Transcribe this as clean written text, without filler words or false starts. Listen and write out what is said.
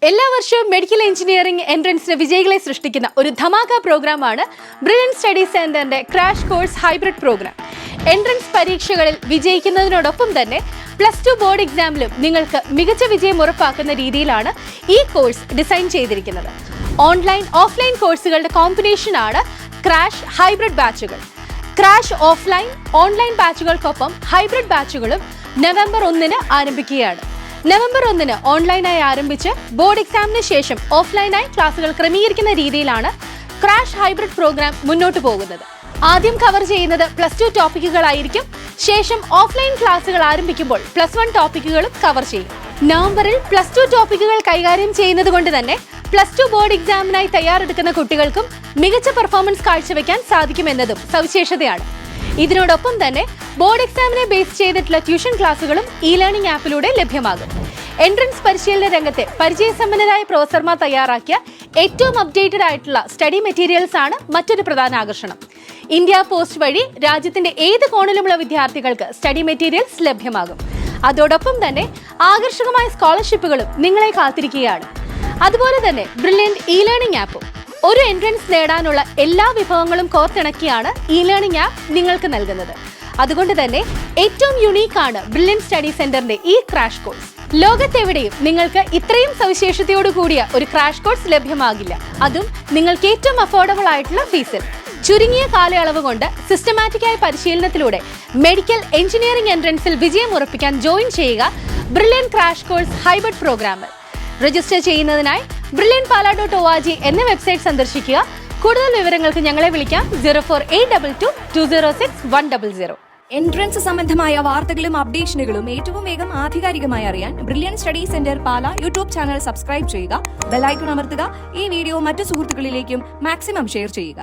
എല്ലാ വർഷവും medical engineering എൻട്രൻസിന് വിജയികളെ സൃഷ്ടിക്കുന്ന ഒരു ധമാക പ്രോഗ്രാമാണ് ബ്രില്യൻ സ്റ്റഡി സെന്ററിന്റെ crash course hybrid program. Entrance പരീക്ഷകളിൽ വിജയിക്കുന്നതിനോടൊപ്പം തന്നെ +2 ബോർഡ് എക്സാമിലും നിങ്ങൾക്ക് മികച്ച വിജയം ഉറപ്പാക്കുന്ന രീതിയിലാണ് ഈ കോഴ്സ് ഡിസൈൻ ചെയ്തിരിക്കുന്നത്. ഓൺലൈൻ ഓഫ്ലൈൻ കോഴ്സുകളുടെ കോമ്പിനേഷനാണ് ക്രാഷ് ഹൈബ്രിഡ് ബാച്ചുകൾ. ക്രാഷ് ഓഫ്ലൈൻ ഓൺലൈൻ ബാച്ചുകൾക്കൊപ്പം ഹൈബ്രിഡ് ബാച്ചുകളും നവംബർ 1 ആരംഭിക്കുകയാണ്. നവംബർ 1 ഓൺലൈനായി ആരംഭിച്ച് ബോർഡ് എക്സാമിന് ശേഷം ഓഫ്ലൈനായി ക്ലാസുകൾ ക്രമീകരിക്കുന്ന രീതിയിലാണ് ക്രാഷ് ഹൈബ്രിഡ് പ്രോഗ്രാം മുന്നോട്ട് പോകുന്നത്. ആദ്യം കവർ ചെയ്യുന്നത് +2 ടോപ്പിക്കുകളായിരിക്കും. ശേഷം ഓഫ്ലൈൻ ക്ലാസുകൾ ആരംഭിക്കുമ്പോൾ +1 ടോപ്പിക്കുകളും കവർ ചെയ്യും. നവംബറിൽ +2 ടോപ്പിക്കുകൾ കൈകാര്യം ചെയ്യുന്നത് കൊണ്ട് തന്നെ +2 ബോർഡ് എക്സാമിനായി തയ്യാറെടുക്കുന്ന കുട്ടികൾക്കും മികച്ച പെർഫോമൻസ് കാഴ്ചവെക്കാൻ സാധിക്കുമെന്നതും സവിശേഷതയാണ്. ഇതിനോടൊപ്പം തന്നെ ബോർഡ് എക്സാമിനെ ബേസ് ചെയ്തിട്ടുള്ള ട്യൂഷൻ ക്ലാസുകളും ലേണിംഗ് ആപ്പിലൂടെ ലഭ്യമാകും. എൻട്രൻസ് പരിശീലന രംഗത്തെ പരിചയസമ്പന്നരായ പ്രൊഫസർമാർ തയ്യാറാക്കിയ ഏറ്റവും അപ്ഡേറ്റഡ് ആയിട്ടുള്ള സ്റ്റഡി മെറ്റീരിയൽസ് ആണ് മറ്റൊരു പ്രധാന ആകർഷണം. ഇന്ത്യ പോസ്റ്റ് വഴി രാജ്യത്തിന്റെ ഏത് കോണിലുമുള്ള വിദ്യാർത്ഥികൾക്ക് സ്റ്റഡി മെറ്റീരിയൽസ് ലഭ്യമാകും. അതോടൊപ്പം തന്നെ ആകർഷകമായ സ്കോളർഷിപ്പുകളും നിങ്ങളെ കാത്തിരിക്കുകയാണ്. അതുപോലെ തന്നെ ബ്രില്യന്റ് ലേണിംഗ് ആപ്പും. ഒരു എൻട്രൻസ് നേടാനുള്ള എല്ലാ വിഭവങ്ങളും കോർത്തിണക്കിയാണ് ലേണിംഗ് ആപ്പ് നിങ്ങൾക്ക് നൽകുന്നത്. അതുകൊണ്ട് തന്നെ ഏറ്റവും യുണീക്കാണ് ബ്രില്യൻ സ്റ്റഡി സെന്ററിന്റെ ഈ ക്രാഷ് കോഴ്സ്. ലോകത്തെവിടെയും നിങ്ങൾക്ക് ഇത്രയും സവിശേഷതയോട് കൂടിയ ഒരു ക്രാഷ് കോഴ്സ് ലഭ്യമാകില്ല. അതും നിങ്ങൾക്ക് ഏറ്റവും അഫോർഡബിൾ ആയിട്ടുള്ള ഫീസിൽ. ചുരുങ്ങിയ കാലയളവ് കൊണ്ട് സിസ്റ്റമാറ്റിക്കായ പരിശീലനത്തിലൂടെ മെഡിക്കൽ എഞ്ചിനീയറിംഗ് എൻട്രൻസിൽ വിജയം ഉറപ്പിക്കാൻ ജോയിൻ ചെയ്യുക ബ്രില്യൻ ക്രാഷ് കോഴ്സ് ഹൈബ്രിഡ് പ്രോഗ്രാമിൽ. രജിസ്റ്റർ ചെയ്യുന്നതിനായി brilliantpala.org എന്ന വെബ്സൈറ്റ് സന്ദർശിക്കുക. കൂടുതൽ വിവരങ്ങൾക്ക് ഞങ്ങളെ വിളിക്കാം 04822206 എൻട്രൻസ് സംബന്ധമായ വാർത്തകളും അപ്ഡേഷനുകളും ഏറ്റവും വേഗം ആധികാരികമായി അറിയാൻ ബ്രില്യൻ സ്റ്റഡി സെന്റർ പാല യൂട്യൂബ് ചാനൽ സബ്സ്ക്രൈബ് ചെയ്യുക. ബെൽ ഐക്കൺ അമർത്തുക. ഈ വീഡിയോ മറ്റു സുഹൃത്തുക്കളിലേക്കും മാക്സിമം ഷെയർ ചെയ്യുക.